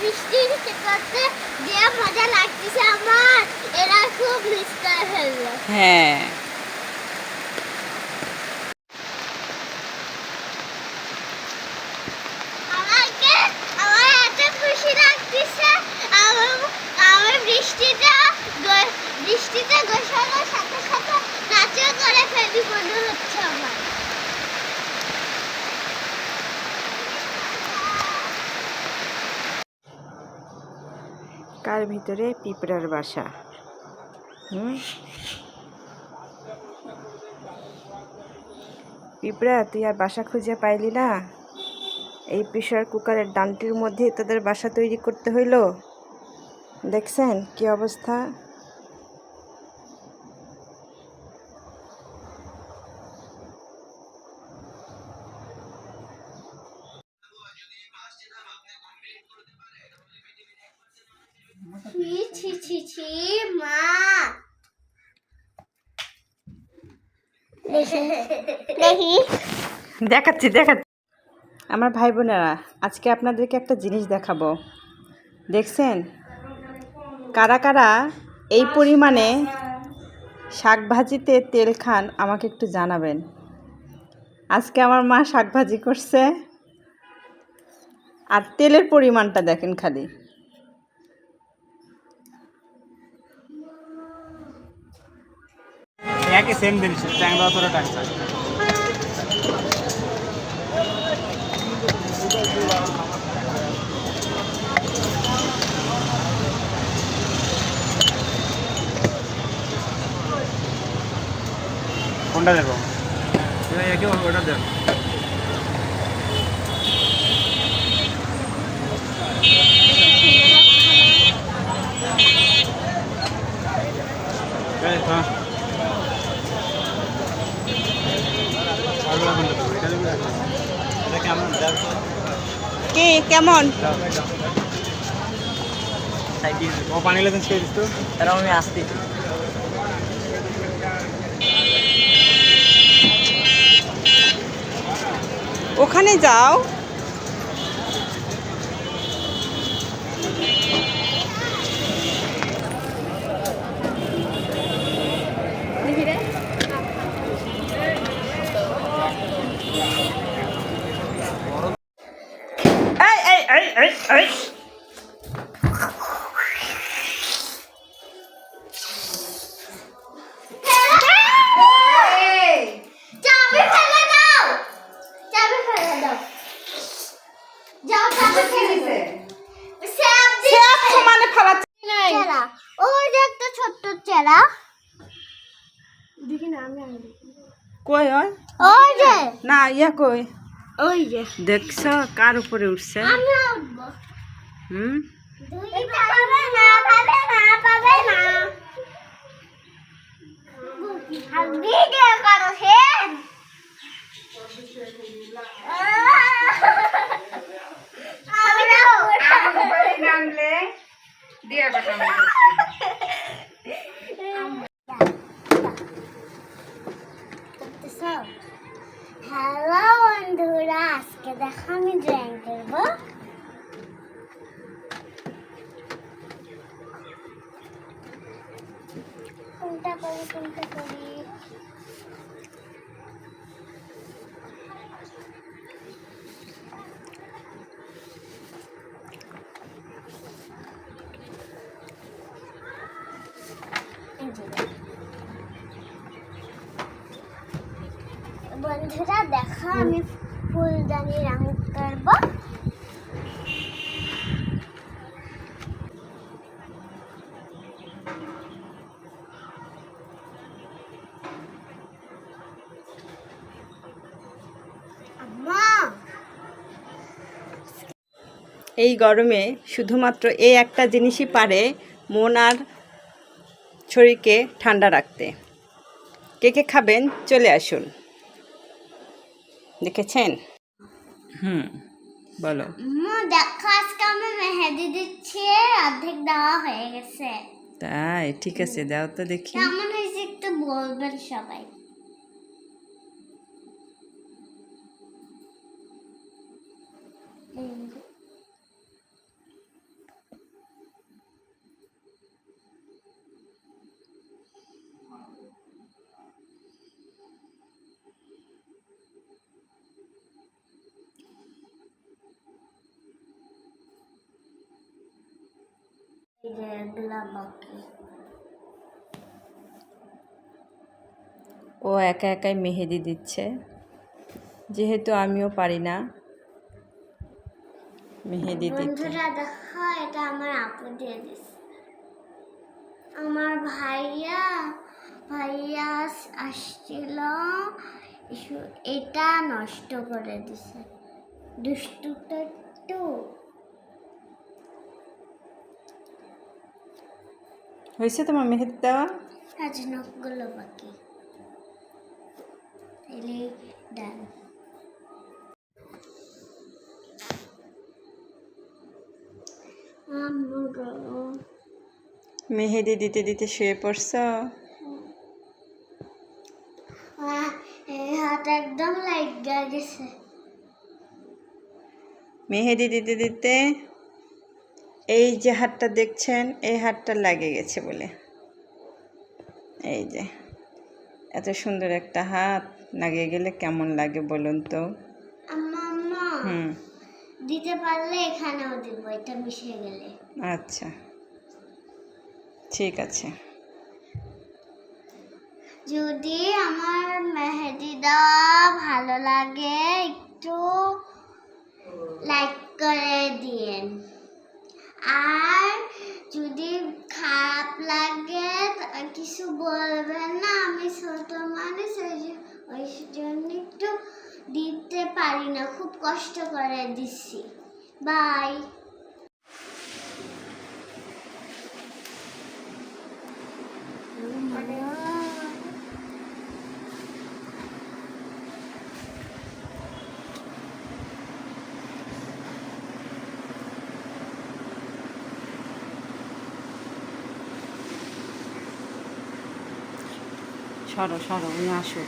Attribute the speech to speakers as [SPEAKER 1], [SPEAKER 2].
[SPEAKER 1] বৃষ্টি করতে যে মজা লাগতেছে আমার, এরা খুব মিস করে ফেললো।
[SPEAKER 2] হ্যাঁ,
[SPEAKER 1] আমার এত খুশি লাগতেছে। আমার বৃষ্টিতে গোসলের সাথে সাথে নাচও করে ফেলি মনে হচ্ছে আমার।
[SPEAKER 2] কার ভিতরে পিঁপড়ার বাসা। পিঁপড়া, তুই আর বাসা খুঁজে পাইলি না? এই প্রেসার কুকারের ডান্টির মধ্যে তোদের বাসা তৈরি করতে হইল। দেখছেন কি অবস্থা?
[SPEAKER 1] ছি ছি ছি মা, দেখি
[SPEAKER 2] দেখাচ্ছি। আমার ভাই বোনেরা, আজকে আপনাদেরকে একটা জিনিস দেখাবো। দেখছেন কারা কারা এই পরিমাণে শাক ভাজিতে তেল খান, আমাকে একটু জানাবেন। আজকে আমার মা শাক ভাজি করছে, আর তেলের পরিমাণটা দেখেন খালি।
[SPEAKER 3] একই সেম জিনিস, ট্যাংরা অতটা টাকা। কোনটা দেবো? একই ওটা দেব। হ্যাঁ,
[SPEAKER 2] কি কেমন?
[SPEAKER 3] ও পানি লেগেছে কে দিস তো?
[SPEAKER 4] এরকম আমি আসতে
[SPEAKER 2] ওখানে যাও। এই
[SPEAKER 1] চাবি ফেলে দাও, চাবি ফেলে দাও, যাও চাবি ফেলে দাও।
[SPEAKER 2] সমানে ফালাচ্ছে।
[SPEAKER 1] চেরা, ওই যে একটা ছোট্ট চেরা, দেখি না আমি
[SPEAKER 2] কই
[SPEAKER 1] ওই যে
[SPEAKER 2] না ইয়া কই?
[SPEAKER 1] ওই যে
[SPEAKER 2] দেখছ কার উপরে উঠছে?
[SPEAKER 1] আমি উঠবো।
[SPEAKER 2] হুম,
[SPEAKER 1] এটা পাবে না, পাবে না, পাবে না। আর ভিডিও করো হে। হ্যালো বন্ধুরা, আজকে দেখো আমি ড্রয়িং করবো। কোনটা করি? বন্ধুরা দেখো, আমি ফুলদানি রং করবো।
[SPEAKER 2] এই গরমে শুধুমাত্র এই একটা জিনিসই পারে মন আর শরীরকে ঠান্ডা রাখতে। কে কে খাবেন চলে আসুন। দেখেছেন? বলো।
[SPEAKER 1] দেখো আজকে আমি মেহেদি দিচ্ছি, অর্ধেক দেওয়া হয়ে গেছে।
[SPEAKER 2] তাই? ঠিক আছে, দাও তো দেখি।
[SPEAKER 1] কেমন হয়েছে একটু বলবেন সবাই। এই যে এগুলা বাকি।
[SPEAKER 2] ও একা একাই মেহেদি দিচ্ছে, যেহেতু আমিও পারি না মেহেদি দিতে।
[SPEAKER 1] বন্ধুরা দেখো, এটা আমার আপু দিয়ে দিছে। আমার ভাইয়া আসছিল, এটা নষ্ট করে দিছে। দুষ্টুটা একটু।
[SPEAKER 2] হয়েছে তোমার মেহেদি দেওয়া?
[SPEAKER 1] আজ নখগুলো বাকি, তাইলে ডান।
[SPEAKER 2] মেহেদি দিতে দিতে শুয়ে পড়ছ?
[SPEAKER 1] এই হাত একদম লাগা গেছে।
[SPEAKER 2] মেহেদি দিতে দিতে এই যে হাতটা দেখছেন, এই হাতটা লাগে গেছে বলে। এই যে এত সুন্দর একটা হাত লাগে গেলে কেমন লাগে বলুন তো?
[SPEAKER 1] আম্মা
[SPEAKER 2] হুম,
[SPEAKER 1] দিতে পারলে এখানেও দিব, এটা মিশে গেলে।
[SPEAKER 2] আচ্ছা ঠিক আছে।
[SPEAKER 1] যদি আমার মেহেদি দেওয়া ভালো লাগে, একটু লাইক করে দিয়েন। আর যদি খারাপ লাগে কিছু বলবেন না, আমি ছোট মানুষ, ওই জন্য একটু দিতে পারি না, খুব কষ্ট করে দিচ্ছি। বাই।
[SPEAKER 2] সরো সরো, উনি আসো।